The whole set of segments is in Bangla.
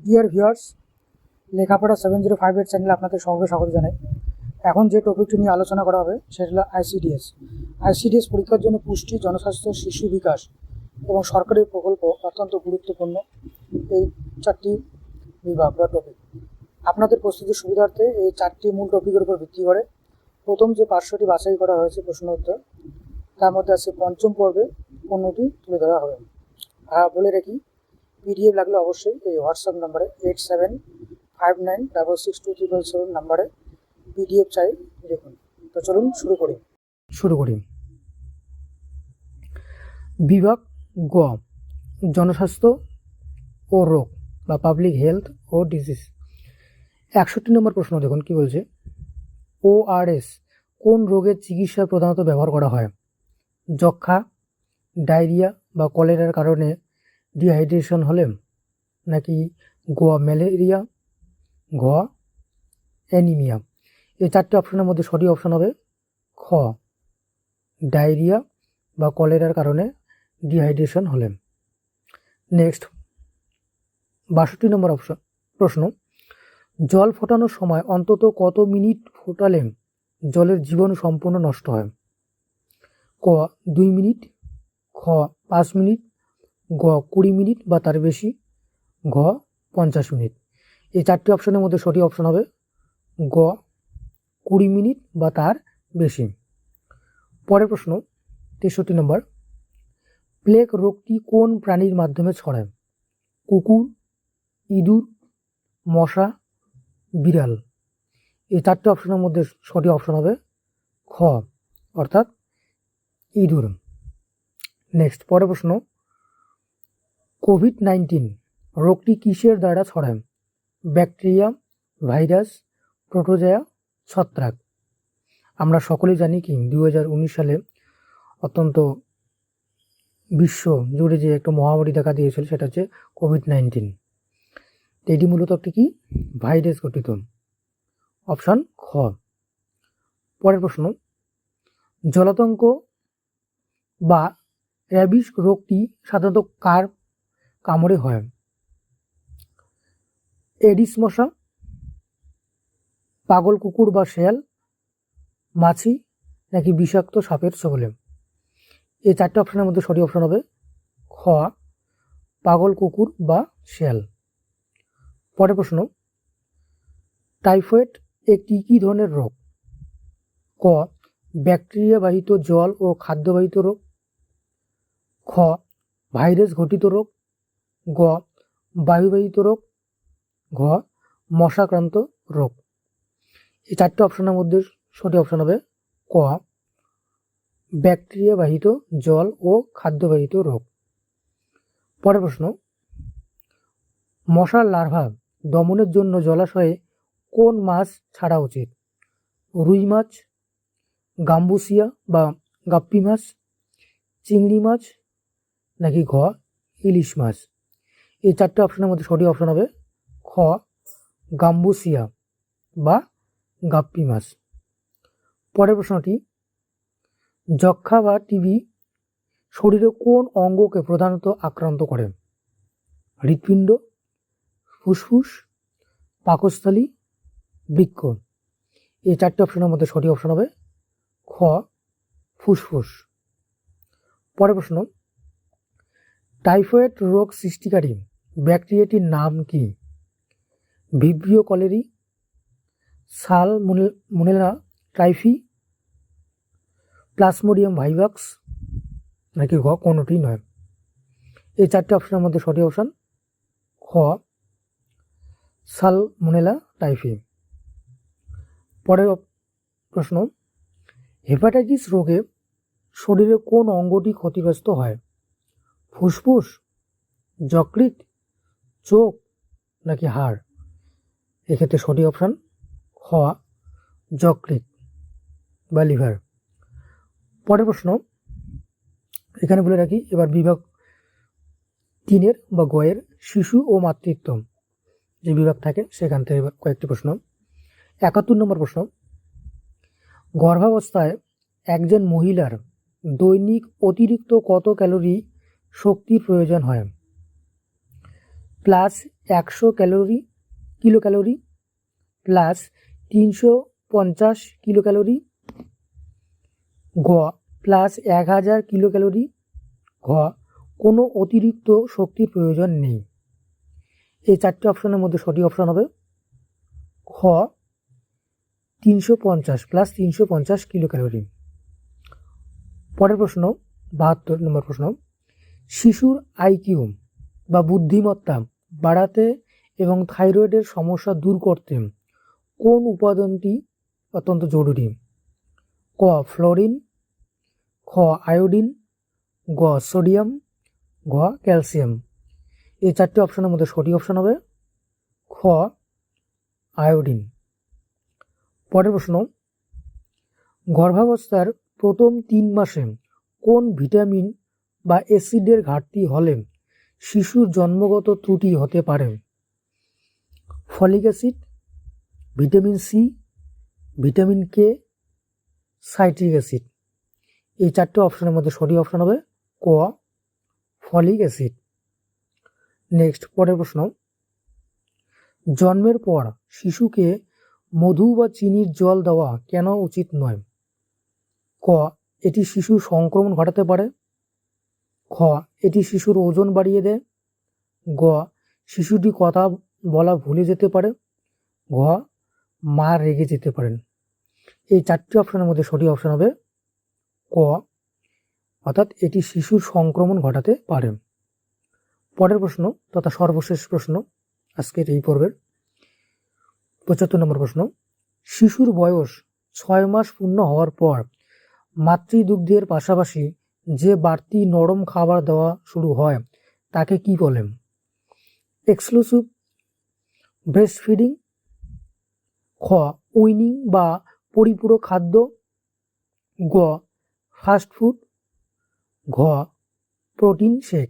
ডিয়ার ভিউয়ার্স, লেখাপড়া 705 এর চ্যানেলে আপনাদের সবাইকে স্বাগত জানাই। এখন যে টপিকটি নিয়ে আলোচনা করা হবে সেটা হলো আইসিডিএস পরীক্ষার জন্য পুষ্টি, জনস্বাস্থ্য, শিশু বিকাশ এবং সরকারি প্রকল্প অত্যন্ত গুরুত্বপূর্ণ। এই চারটি বিভাগ বা টপিক আপনাদের প্রস্তুতির সুবিধার্থে এই চারটি মূল টপিকের উপর ভিত্তি করে প্রথম যে 500টি বাছাই করা হয়েছে প্রশ্ন উত্তর, তার মধ্যে আছে পঞ্চম পর্বে 15টি তুলে ধরা হবে। বলে রাখি, পিডিএফ লাগলে অবশ্যই এই হোয়াটসঅ্যাপ নাম্বারে 8759662777 নাম্বারে পিডিএফ চাই দেখুন। তো চলুন শুরু করি। বিভাগ গ, জনস্বাস্থ্য ও রোগ বা পাবলিক হেলথ ও ডিজিজ। 61 নম্বর প্রশ্ন দেখুন কি বলছে। ওআরএস কোন রোগের চিকিৎসায় প্রধানত ব্যবহার করা হয়? যক্ষা, ডায়রিয়া বা কলেরার কারণে ডিহাইড্রেশন হলে, নাকি গ ম্যালেরিয়া, ঘ অ্যানিমিয়া। এই চারটি অপশনের মধ্যে সঠিক অপশন হবে খ, ডায়রিয়া বা কলেরার কারণে ডিহাইড্রেশন হলে। নেক্সট 62 নম্বর প্রশ্ন, জল ফোটানোর সময় অন্তত কত মিনিট ফোটালে জলের জীবাণু সম্পূর্ণ নষ্ট হয়? ক 2 মিনিট, খ 5 মিনিট, গ 20 মিনিট বা তার বেশি, ঘ 50 মিনিট। এই চারটি অপশনের মধ্যে সঠিক অপশন হবে গ 20 মিনিট বা তার বেশি। পরের প্রশ্ন 63 নম্বর, প্লেগ রোগটি কোন প্রাণীর মাধ্যমে ছড়ায়? কুকুর, ইঁদুর, মশা, বিড়াল। এই চারটি অপশনের মধ্যে সঠিক অপশন হবে খ, অর্থাৎ ইঁদুর। নেক্সট পরের প্রশ্ন, কোভিড-19 রোগটি কিসের দ্বারা ছড়ায়? ব্যাকটেরিয়া, ভাইরাস, প্রোটোজোয়া, ছত্রাক। আমরা সকলেই জানি কি 2019 সালে অত্যন্ত বিশ্ব জুড়ে যে একটা মহামারী দেখা দিয়েছিল সেটা হচ্ছে কোভিড-19। এটি মূলত একটি কি ভাইরাস গঠিত। অপশন খ। পরের প্রশ্ন, জলাতঙ্ক বা র্যাবিস রোগটি সাধারণত কার কামড়ে হয়? এডিস মশা, পাগল কুকুর বা শেয়াল, মাছি, নাকি বিষাক্ত সাপের ছোবলে। এই চারটি অপশনের মধ্যে সঠিক অপশন হবে খ, পাগল কুকুর বা শেয়াল। পরের প্রশ্ন, টাইফয়েড একটি কী ধরনের রোগ? ক ব্যাকটেরিয়া বাহিত জল ও খাদ্যবাহিত রোগ, খ ভাইরাস ঘটিত রোগ, গ বায়ুবাহিত রোগ, ঘ মশাক্রান্ত রোগ। এই চারটি অপশনের মধ্যে সঠিক অপশন হবে ক, ব্যাকটেরিয়া বাহিত জল ও খাদ্যবাহিত রোগ। পরের প্রশ্ন, মশার লার্ভা দমনের জন্য জলাশয়ে কোন মাছ ছাড়া উচিত? রুই মাছ, গাম্বুসিয়া বা গাপ্পি মাছ, চিংড়ি মাছ, নাকি ঘ ইলিশ মাছ। এই চারটি অপশনের মধ্যে সঠিক অপশন হবে খ, গাম্বুসিয়া বা গাপ্পি মাছ। পরের প্রশ্নটি, যক্ষা বা টিবি শরীরে কোন অঙ্গকে প্রধানত আক্রান্ত করে? হৃৎপিণ্ড, ফুসফুস, পাকস্থলী, বৃক্ক। এই চারটি অপশনের মধ্যে সঠিক অপশন হবে খ, ফুসফুস। পরের প্রশ্ন, টাইফয়েড রোগ সৃষ্টিকারী ব্যাকটেরিয়াটির নাম কি? Vibrio cholerae, Salmonella typhi, Plasmodium vivax, নাকি ঘ কোনোটি নয়। এই চারটি অপশনের মধ্যে সঠিক অপশন খ, সালমোনেলা টাইফি। পরের প্রশ্ন, হেপাটাইটিস রোগে শরীরের কোন অঙ্গটি ক্ষতিগ্রস্ত হয়? ফুসফুস, যকৃৎ, চোখ, নাকি হাড়। এক্ষেত্রে সঠিক অপশন খ, যকৃৎ বা লিভার। পরের প্রশ্ন, এখানে বলে রাখি এবার বিভাগ 3 বা গয়ের শিশু ও মাতৃত্ব যে বিভাগ থাকে সেখান থেকে কয়েকটি প্রশ্ন। 71 নম্বর প্রশ্ন, গর্ভাবস্থায় একজন মহিলার দৈনিক অতিরিক্ত কত ক্যালোরি শক্তির প্রয়োজন হয়? Plus 100 kilo calorie plus 350 kilo calorie, ঘ প্লাস 1000 কিলো ক্যালোরি, ঘ কোনো অতিরিক্ত শক্তির প্রয়োজন নেই। এই চারটি অপশনের মধ্যে সঠিক অপশন হবে খ 350 প্লাস 350 কিলো ক্যালোরি। পরের প্রশ্ন 72 নম্বর প্রশ্ন, শিশুর আইকিউ বা বুদ্ধিমত্তা বাড়াতে এবং থাইরয়েডের সমস্যা দূর করতে কোন উপাদানটি অত্যন্ত জরুরি? ক ফ্লোরিন, খ আয়োডিন, গ সোডিয়াম, ঘ ক্যালসিয়াম। এই চারটি অপশনের মধ্যে সঠিক অপশন হবে খ আয়োডিন। পরের প্রশ্ন, গর্ভাবস্থার প্রথম 3 মাসে কোন ভিটামিন বা অ্যাসিডের ঘাটতি হলে শিশুর জন্মগত ত্রুটি হতে পারে? Folic acid, vitamin C, vitamin K, citric acid. এই চারটি অপশনের মধ্যে সঠিক অপশন হবে ক ফলিক অ্যাসিড। নেক্সট, পরের প্রশ্ন, জন্মের পর শিশুকে মধু বা চিনির জল দেওয়া কেন উচিত নয়? ক এটি শিশুর সংক্রমণ ঘটাতে পারে, খ এটি শিশুর ওজন বাড়িয়ে দেয়, গ শিশুটি কথা বলা ভুলে যেতে পারে, ঘ মা রেগে যেতে পারেন। এই চারটি অপশনের মধ্যে সঠিক অপশন হবে ক, অর্থাৎ এটি শিশুর সংক্রমণ ঘটাতে পারে। পরের প্রশ্ন তথা সর্বশেষ প্রশ্ন আজকের এই পর্বের 75 নম্বর প্রশ্ন, শিশুর বয়স 6 মাস পূর্ণ হওয়ার পর মাতৃদুগ্ধের পাশাপাশি যে বাড়তি নরম খাবার দেওয়া শুরু হয় তাকে কি বলে? এক্সক্লুসিভ ব্রেস্ট ফিডিং, খ উইনিং বা পরিপূরক খাদ্য, গ ফাস্ট ফুড, ঘ প্রোটিন শেক।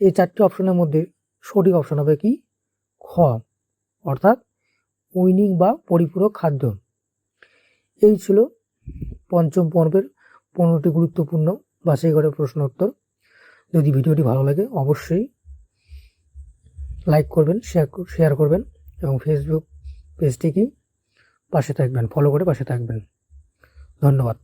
এই চারটি অপশনের মধ্যে সঠিক অপশন হবে কি খ, অর্থাৎ উইনিং বা পরিপূরক খাদ্য। এই ছিল পঞ্চম পর্বের 15টি গুরুত্বপূর্ণ বাছাই করে প্রশ্ন উত্তর। যদি ভিডিওটি ভালো লাগে অবশ্যই লাইক করবেন, শেয়ার করবেন এবং ফেসবুক পেজটিকে পাশে থাকবেন, ফলো করে পাশে থাকবেন। ধন্যবাদ।